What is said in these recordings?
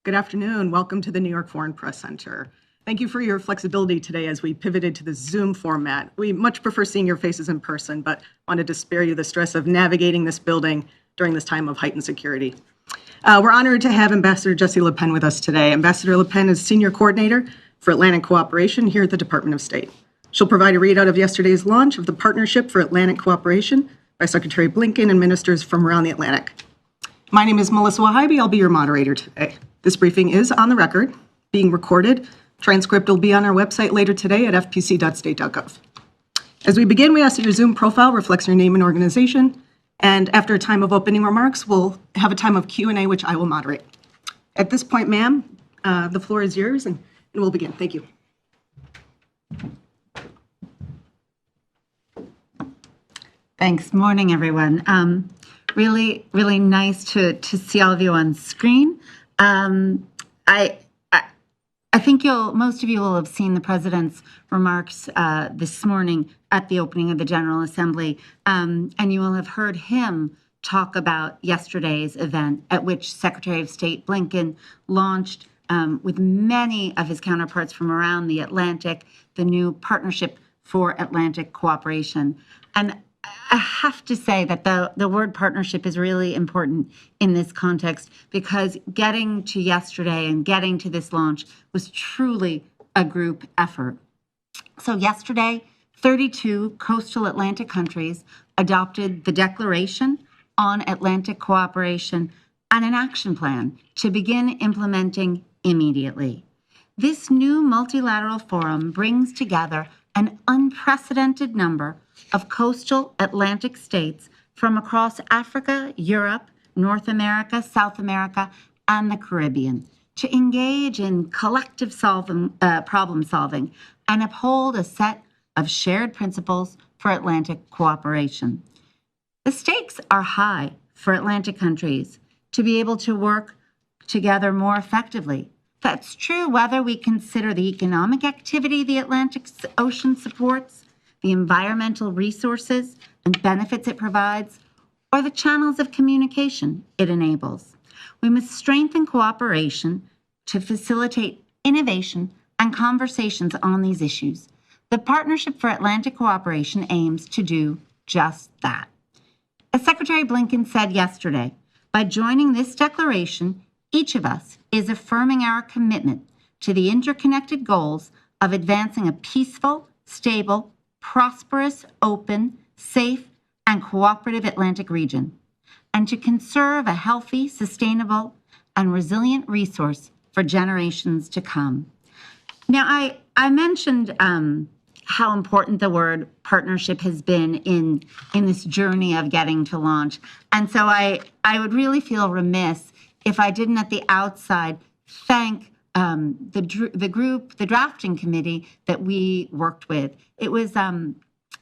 Good afternoon. Welcome to the New York Foreign Press Center. Thank you for your flexibility today as we pivoted to the Zoom format. We much prefer seeing your faces in person, but wanted to spare you the stress of navigating this building during this time of heightened security. We're honored to have Ambassador Jessie Le Pen with us today. Ambassador Le Pen is Senior Coordinator for Atlantic Cooperation here at the Department of State. She'll provide a readout of yesterday's launch of the Partnership for Atlantic Cooperation by Secretary Blinken and ministers from around the Atlantic. My name is Melissa Wahibi. I'll be your moderator today. This briefing is on the record, being recorded. Transcript will be on our website later today at fpc.state.gov. As we begin, we ask that your Zoom profile reflects your name and organization. And after a time of opening remarks, we'll have a time of Q&A, which I will moderate. At this point, ma'am, the floor is yours, and we'll begin. Thank you. Thanks. Morning, everyone. Really nice to see all of you on screen. I think most of you will have seen the president's remarks this morning at the opening of the General Assembly, and you will have heard him talk about yesterday's event at which Secretary of State Blinken launched with many of his counterparts from around the Atlantic, the new Partnership for Atlantic Cooperation. And I have to say that the word partnership is really important in this context because getting to yesterday and getting to this launch was truly a group effort. So yesterday, 32 coastal Atlantic countries adopted the Declaration on Atlantic Cooperation and an action plan to begin implementing immediately. This new multilateral forum brings together an unprecedented number of coastal Atlantic states from across Africa, Europe, North America, South America, and the Caribbean to engage in collective problem solving and uphold a set of shared principles for Atlantic cooperation. The stakes are high for Atlantic countries to be able to work together more effectively. That's true whether we consider the economic activity the Atlantic Ocean supports, the environmental resources and benefits it provides, or the channels of communication it enables. We must strengthen cooperation to facilitate innovation and conversations on these issues. The Partnership for Atlantic Cooperation aims to do just that. As Secretary Blinken said yesterday, by joining this declaration, each of us is affirming our commitment to the interconnected goals of advancing a peaceful, stable, prosperous, open, safe, and cooperative Atlantic region, and to conserve a healthy, sustainable, and resilient resource for generations to come. Now, I mentioned how important the word partnership has been in this journey of getting to launch. And so I would really feel remiss if I didn't at the outside thank the group, the drafting committee that we worked with. It was a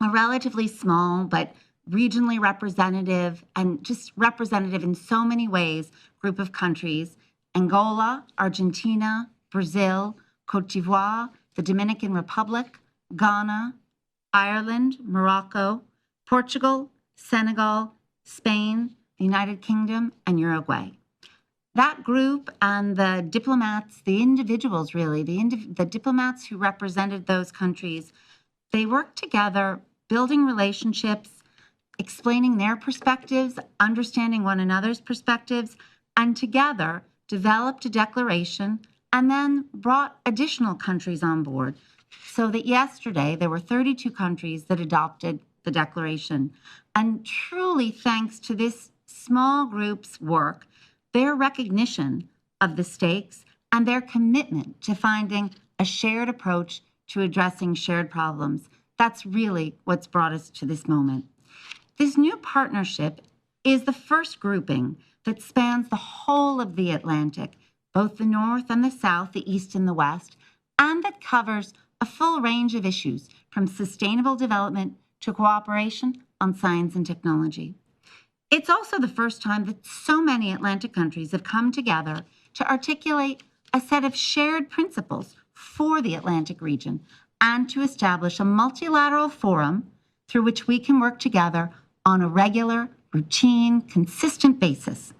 relatively small but regionally representative and just representative in so many ways group of countries: Angola, Argentina, Brazil, Cote d'Ivoire, the Dominican Republic, Ghana, Ireland, Morocco, Portugal, Senegal, Spain, the United Kingdom, and Uruguay. That group and the diplomats, the individuals really, the diplomats who represented those countries, they worked together, building relationships, explaining their perspectives, understanding one another's perspectives, and together developed a declaration and then brought additional countries on board so that yesterday there were 32 countries that adopted the declaration. And truly thanks to this small group's work, their recognition of the stakes and their commitment to finding a shared approach to addressing shared problems. That's really what's brought us to this moment. This new partnership is the first grouping that spans the whole of the Atlantic, both the North and the South, the East and the West, and that covers a full range of issues from sustainable development to cooperation on science and technology. It's also the first time that so many Atlantic countries have come together to articulate a set of shared principles for the Atlantic region and to establish a multilateral forum through which we can work together on a regular, routine, consistent basis.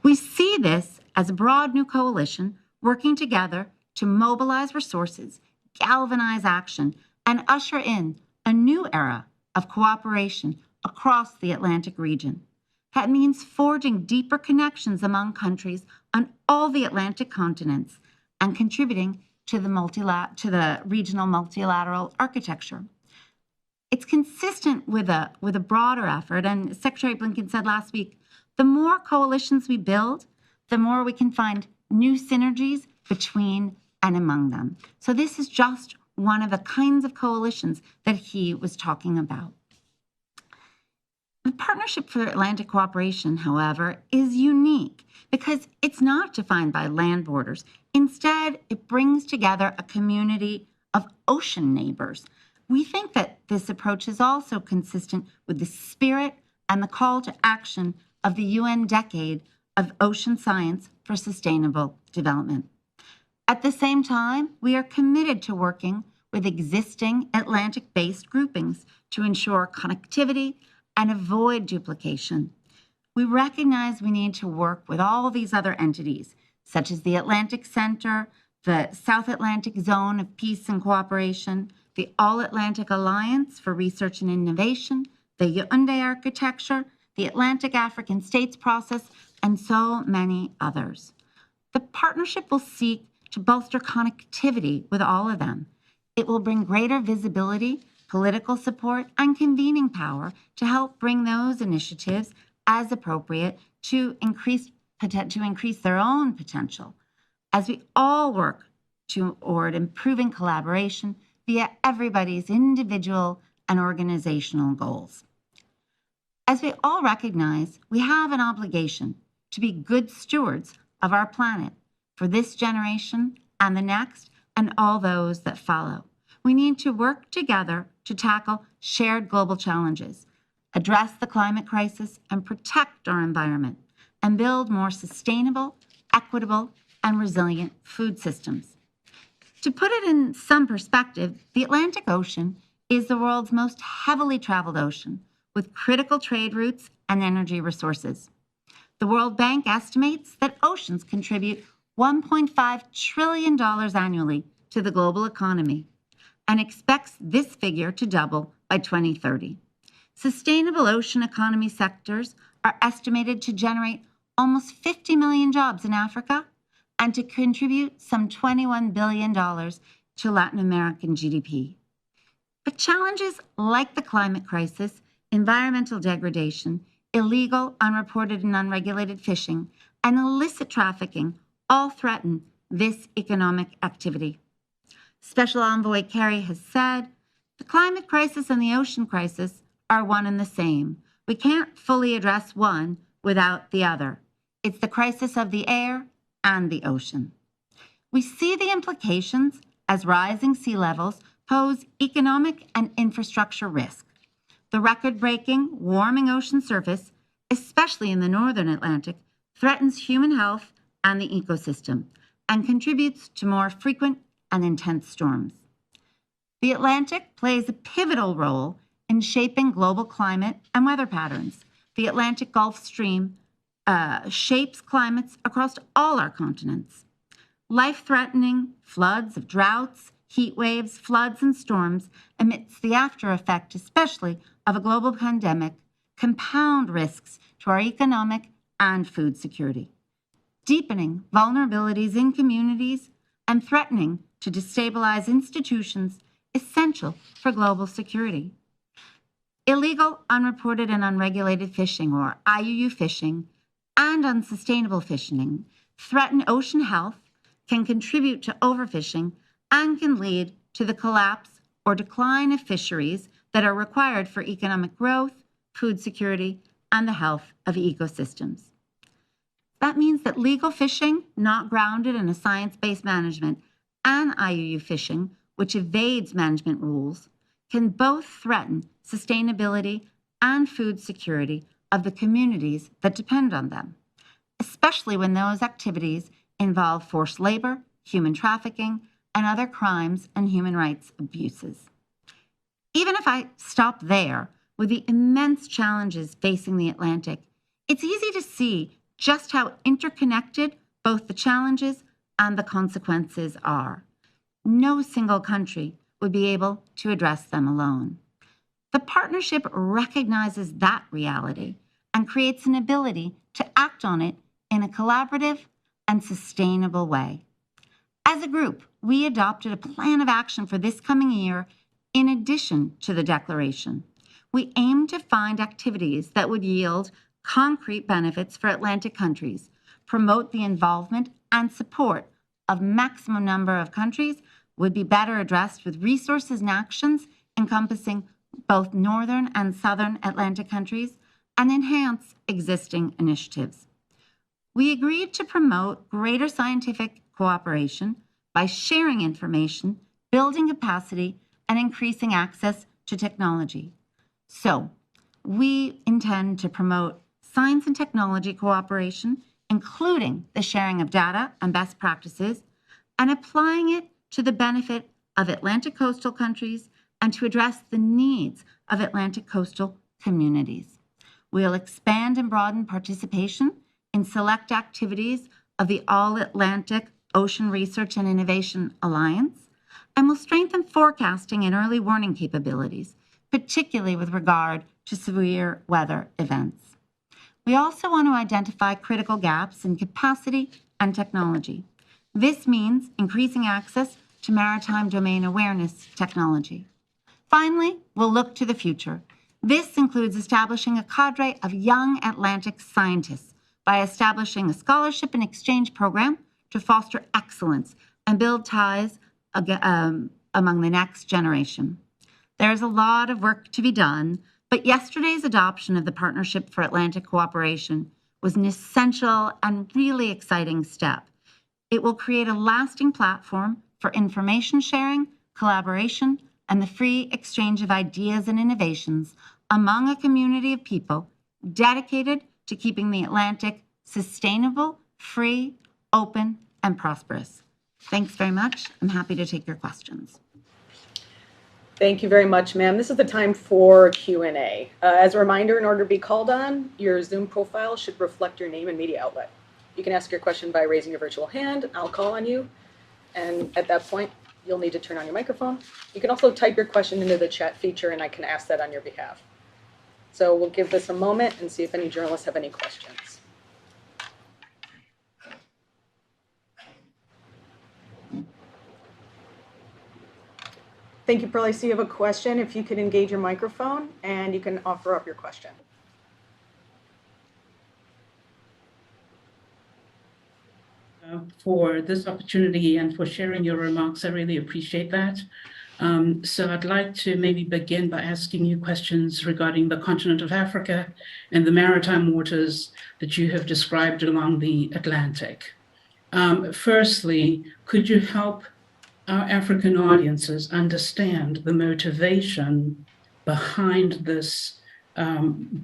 We see this as a broad new coalition working together to mobilize resources, galvanize action, and usher in a new era of cooperation across the Atlantic region. That means forging deeper connections among countries on all the Atlantic continents and contributing to the regional multilateral architecture. It's consistent with a broader effort, and Secretary Blinken said last week, the more coalitions we build, the more we can find new synergies between and among them. So this is just one of the kinds of coalitions that he was talking about. The Partnership for Atlantic Cooperation, however, is unique because it's not defined by land borders. Instead, it brings together a community of ocean neighbors. We think that this approach is also consistent with the spirit and the call to action of the UN Decade of Ocean Science for Sustainable Development. At the same time, we are committed to working with existing Atlantic-based groupings to ensure connectivity and avoid duplication. We recognize we need to work with all these other entities, such as the Atlantic Center, the South Atlantic Zone of Peace and Cooperation, the All-Atlantic Alliance for Research and Innovation, the Yaoundé Architecture, the Atlantic African States Process, and so many others. The partnership will seek to bolster connectivity with all of them. It will bring greater visibility, political support, and convening power to help bring those initiatives as appropriate to increase their own potential as we all work toward improving collaboration via everybody's individual and organizational goals. As we all recognize, we have an obligation to be good stewards of our planet for this generation and the next and all those that follow. We need to work together to tackle shared global challenges, address the climate crisis, and protect our environment, and build more sustainable, equitable, and resilient food systems. To put it in some perspective, the Atlantic Ocean is the world's most heavily traveled ocean, with critical trade routes and energy resources. The World Bank estimates that oceans contribute $1.5 trillion annually to the global economy and expects this figure to double by 2030. Sustainable ocean economy sectors are estimated to generate almost 50 million jobs in Africa and to contribute some $21 billion to Latin American GDP. But challenges like the climate crisis, environmental degradation, illegal, unreported, and unregulated fishing, and illicit trafficking all threaten this economic activity. Special Envoy Kerry has said, the climate crisis and the ocean crisis are one and the same. We can't fully address one without the other. It's the crisis of the air and the ocean. We see the implications as rising sea levels pose economic and infrastructure risk. The record-breaking warming ocean surface, especially in the northern Atlantic, threatens human health and the ecosystem and contributes to more frequent and intense storms. The Atlantic plays a pivotal role in shaping global climate and weather patterns. The Atlantic Gulf Stream shapes climates across all our continents. Life-threatening floods of droughts, heat waves, floods, and storms amidst the after effect, especially of a global pandemic, compound risks to our economic and food security, deepening vulnerabilities in communities and threatening to destabilize institutions essential for global security. Illegal, unreported, and unregulated fishing, or IUU fishing, and unsustainable fishing threaten ocean health, can contribute to overfishing, and can lead to the collapse or decline of fisheries that are required for economic growth, food security, and the health of ecosystems. That means that legal fishing, not grounded in a science-based management, and IUU fishing, which evades management rules, can both threaten sustainability and food security of the communities that depend on them, especially when those activities involve forced labor, human trafficking, and other crimes and human rights abuses. Even if I stop there, with the immense challenges facing the Atlantic, it's easy to see just how interconnected both the challenges and the consequences are. No single country would be able to address them alone. The partnership recognizes that reality and creates an ability to act on it in a collaborative and sustainable way. As a group, we adopted a plan of action for this coming year in addition to the declaration. We aim to find activities that would yield concrete benefits for Atlantic countries, promote the involvement and support of maximum number of countries, would be better addressed with resources and actions encompassing both Northern and Southern Atlantic countries, and enhance existing initiatives. We agreed to promote greater scientific cooperation by sharing information, building capacity, and increasing access to technology. So, we intend to promote science and technology cooperation, including the sharing of data and best practices, and applying it to the benefit of Atlantic coastal countries and to address the needs of Atlantic coastal communities. We'll expand and broaden participation in select activities of the All-Atlantic Ocean Research and Innovation Alliance, and will strengthen forecasting and early warning capabilities, particularly with regard to severe weather events. We also want to identify critical gaps in capacity and technology. This means increasing access to maritime domain awareness technology. Finally, we'll look to the future. This includes establishing a cadre of young Atlantic scientists by establishing a scholarship and exchange program to foster excellence and build ties among the next generation. There's a lot of work to be done, but yesterday's adoption of the Partnership for Atlantic Cooperation was an essential and really exciting step. It will create a lasting platform for information sharing, collaboration, and the free exchange of ideas and innovations among a community of people dedicated to keeping the Atlantic sustainable, free, open, and prosperous. Thanks very much. I'm happy to take your questions. Thank you very much, ma'am. This is the time for Q&A. As a reminder, in order to be called on, your Zoom profile should reflect your name and media outlet. You can ask your question by raising your virtual hand. I'll call on you. And at that point, you'll need to turn on your microphone. You can also type your question into the chat feature, and I can ask that on your behalf. So we'll give this a moment and see if any journalists have any questions. Thank you, Pearl. I see you have a question. If you could engage your microphone, and you can offer up your question. For this opportunity and for sharing your remarks. I really appreciate that. So I'd like to maybe begin by asking you questions regarding the continent of Africa and the maritime waters that you have described along the Atlantic. Firstly, could you help our African audiences understand the motivation behind this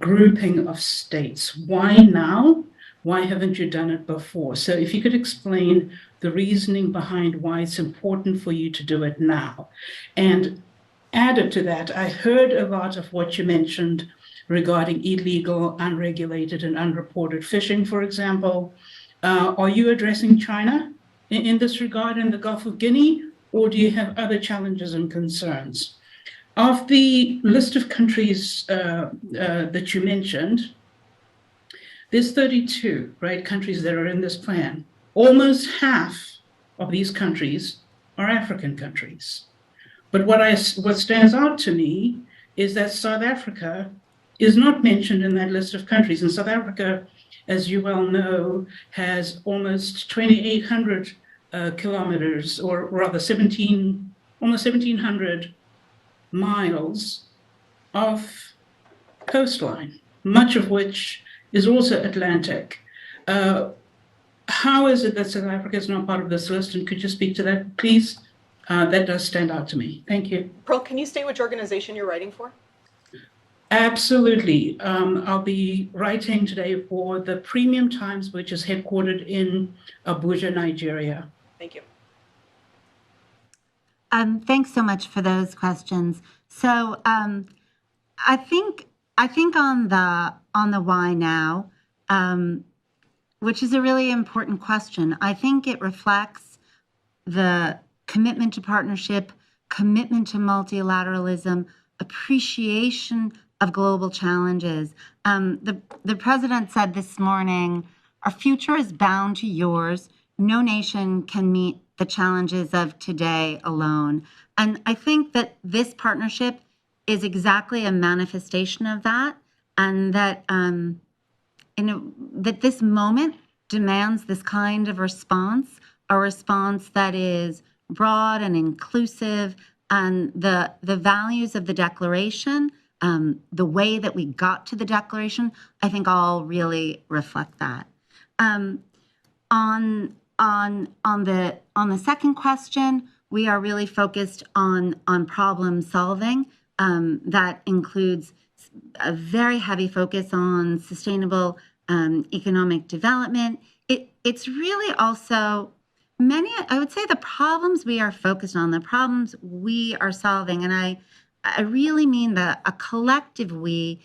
grouping of states? Why now? Why haven't you done it before? So if you could explain the reasoning behind why it's important for you to do it now. And added to that, I heard a lot of what you mentioned regarding illegal, unregulated, and unreported fishing, for example. Are you addressing China in this regard in the Gulf of Guinea, or do you have other challenges and concerns? Of the list of countries that you mentioned, there's 32, right, countries that are in this plan. Almost half of these countries are African countries. But what stands out to me is that South Africa is not mentioned in that list of countries. And South Africa, as you well know, has almost 2,800 kilometers, or rather almost 1,700 miles of coastline, much of which is also Atlantic. How is it that South Africa is not part of this list? And could you speak to that, please? That does stand out to me. Thank you. Pearl, can you state which organization you're writing for? Absolutely. I'll be writing today for the Premium Times, which is headquartered in Abuja, Nigeria. Thank you. Thanks so much for those questions. So I think on the why now, which is a really important question. I think it reflects the commitment to partnership, commitment to multilateralism, appreciation of global challenges. The president said this morning, our future is bound to yours. No nation can meet the challenges of today alone. And I think that this partnership is exactly a manifestation of that, and that that this moment demands this kind of response, a response that is broad and inclusive, and the values of the declaration, the way that we got to the declaration, I think all really reflect that. On the second question, we are really focused on problem solving. That includes a very heavy focus on sustainable economic development. It's really also I would say the problems we are focused on, the problems we are solving, and I really mean a collective we,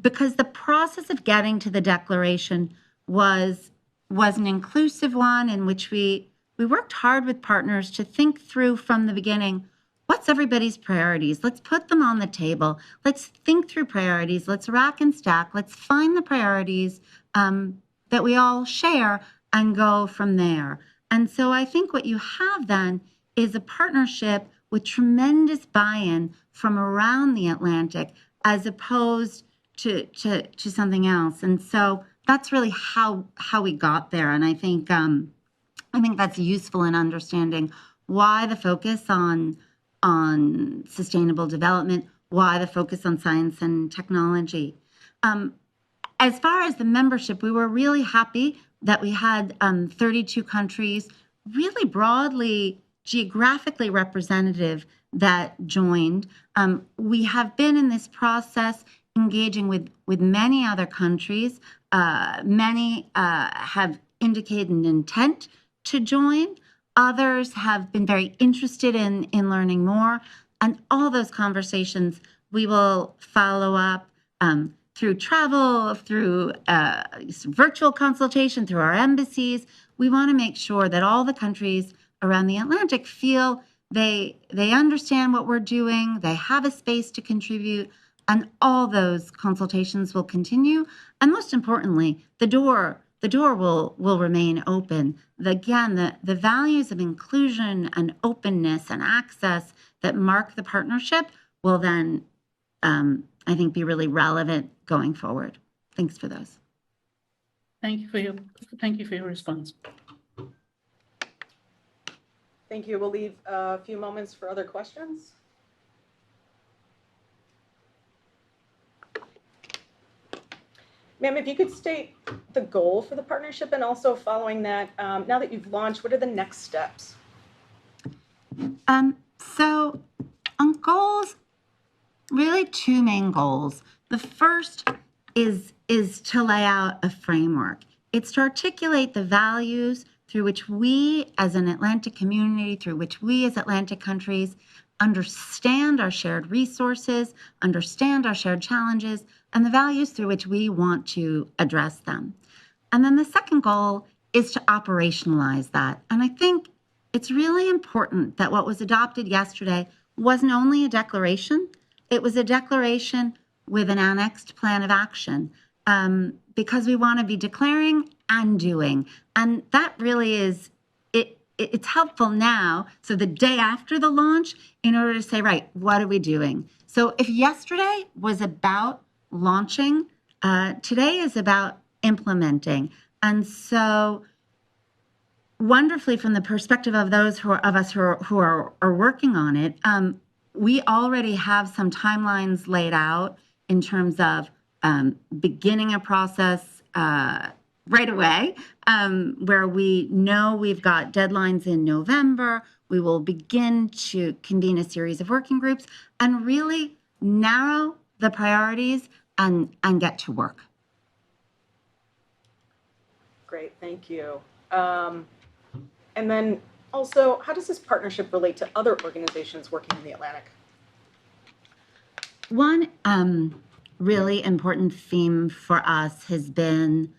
because the process of getting to the declaration was an inclusive one in which we worked hard with partners to think through from the beginning, what's everybody's priorities? Let's put them on the table. Let's think through priorities. Let's rack and stack. Let's find the priorities that we all share and go from there. And so I think what you have then is a partnership with tremendous buy-in from around the Atlantic, as opposed to something else. And so that's really how we got there. And I think that's useful in understanding why the focus on sustainable development, why the focus on science and technology. As far as the membership, we were really happy that we had 32 countries, really broadly geographically representative, that joined. We have been in this process engaging with many other countries. Many have indicated an intent to join. Others have been very interested in learning more. And all those conversations we will follow up through travel, through virtual consultation, through our embassies. We want to make sure that all the countries around the Atlantic feel they understand what we're doing, they have a space to contribute, and all those consultations will continue. And most importantly, the door will remain open. The values of inclusion and openness and access that mark the partnership will then, I think, be really relevant going forward. Thanks for those. Thank you for your response. Thank you. We'll leave a few moments for other questions. Ma'am, if you could state the goal for the partnership, and also following that, now that you've launched, what are the next steps? So on goals, really two main goals. The first is to lay out a framework. It's to articulate the values through which we as an Atlantic community, through which we as Atlantic countries understand our shared resources, understand our shared challenges, and the values through which we want to address them. And then the second goal is to operationalize that. And I think it's really important that what was adopted yesterday wasn't only a declaration, it was a declaration with an annexed plan of action, because we want to be declaring and doing. And that really is, it's helpful now, so the day after the launch, in order to say, right, what are we doing? So if yesterday was about launching, today is about implementing. And so wonderfully, from the perspective of those who are working on it, we already have some timelines laid out in terms of beginning a process right away, where we know we've got deadlines in November. We will begin to convene a series of working groups and really narrow the priorities and get to work. Great, thank you. And then also, how does this partnership relate to other organizations working in the Atlantic? One really important theme for us has been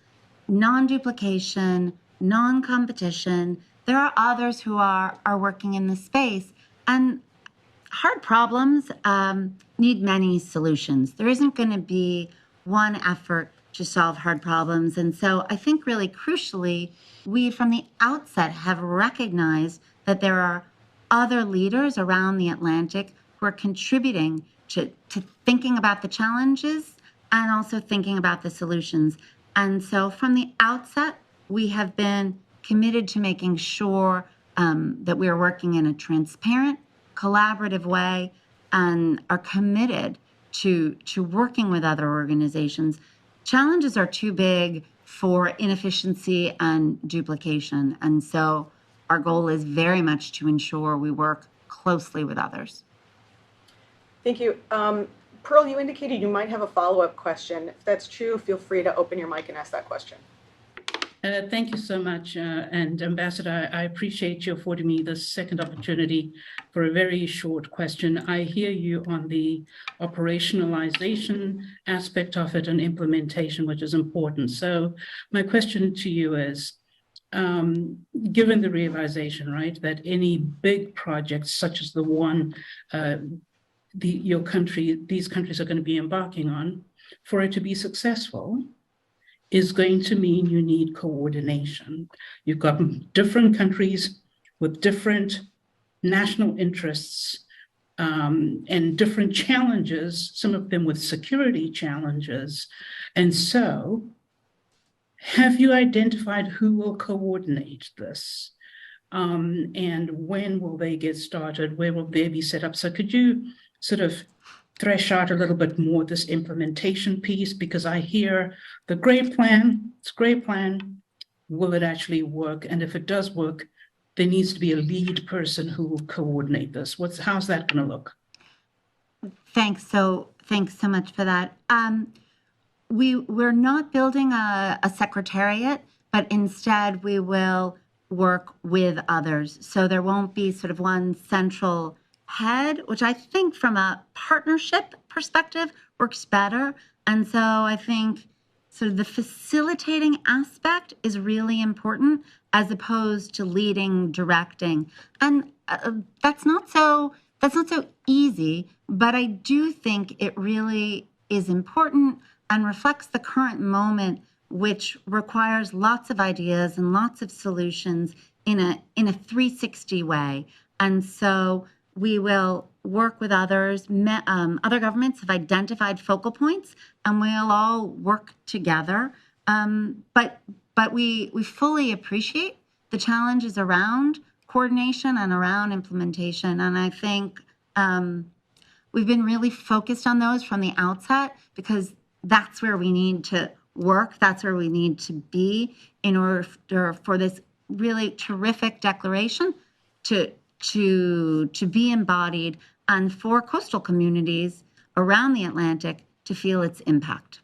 non-duplication, non-competition. There are others who are working in the space, and hard problems need many solutions. There isn't going to be one effort to solve hard problems. And so I think really crucially, we from the outset have recognized that there are other leaders around the Atlantic who are contributing to thinking about the challenges and also thinking about the solutions. And so from the outset, we have been committed to making sure that we are working in a transparent, collaborative way and are committed to working with other organizations. Challenges are too big for inefficiency and duplication. And so our goal is very much to ensure we work closely with others. Thank you. Pearl, you indicated you might have a follow-up question. If that's true, feel free to open your mic and ask that question. Thank you so much. And Ambassador, I appreciate you affording me this second opportunity for a very short question. I hear you on the operationalization aspect of it and implementation, which is important. So my question to you is, given the realization, right, that any big projects such as the one these countries are going to be embarking on, for it to be successful, is going to mean you need coordination. You've got different countries with different national interests and different challenges, some of them with security challenges. And so, have you identified who will coordinate this? And when will they get started? Where will they be set up? So could you sort of thresh out a little bit more this implementation piece, because I hear the great plan, it's a great plan. Will it actually work? And if it does work, there needs to be a lead person who will coordinate this. How's that going to look? Thanks so much for that. We're not building a secretariat, but instead we will work with others. So there won't be sort of one central head, which I think from a partnership perspective works better. And so I think sort of the facilitating aspect is really important as opposed to leading, directing. And that's not so easy, but I do think it really is important and reflects the current moment, which requires lots of ideas and lots of solutions in a 360 way. And so we will work with others. Other governments have identified focal points, and we'll all work together. But we fully appreciate the challenges around coordination and around implementation. And I think we've been really focused on those from the outset, because that's where we need to work. That's where we need to be in order for this really terrific declaration to be embodied and for coastal communities around the Atlantic to feel its impact.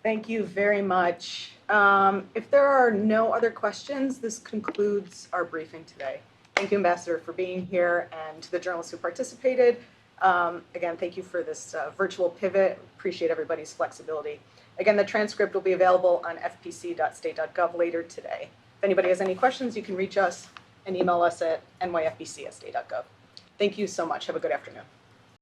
Thank you very much. If there are no other questions, this concludes our briefing today. Thank you, Ambassador, for being here, and to the journalists who participated. Again, thank you for this virtual pivot. Appreciate everybody's flexibility. Again, the transcript will be available on fpc.state.gov later today. If anybody has any questions, you can reach us and email us at nyfbc@state.gov. Thank you so much. Have a good afternoon.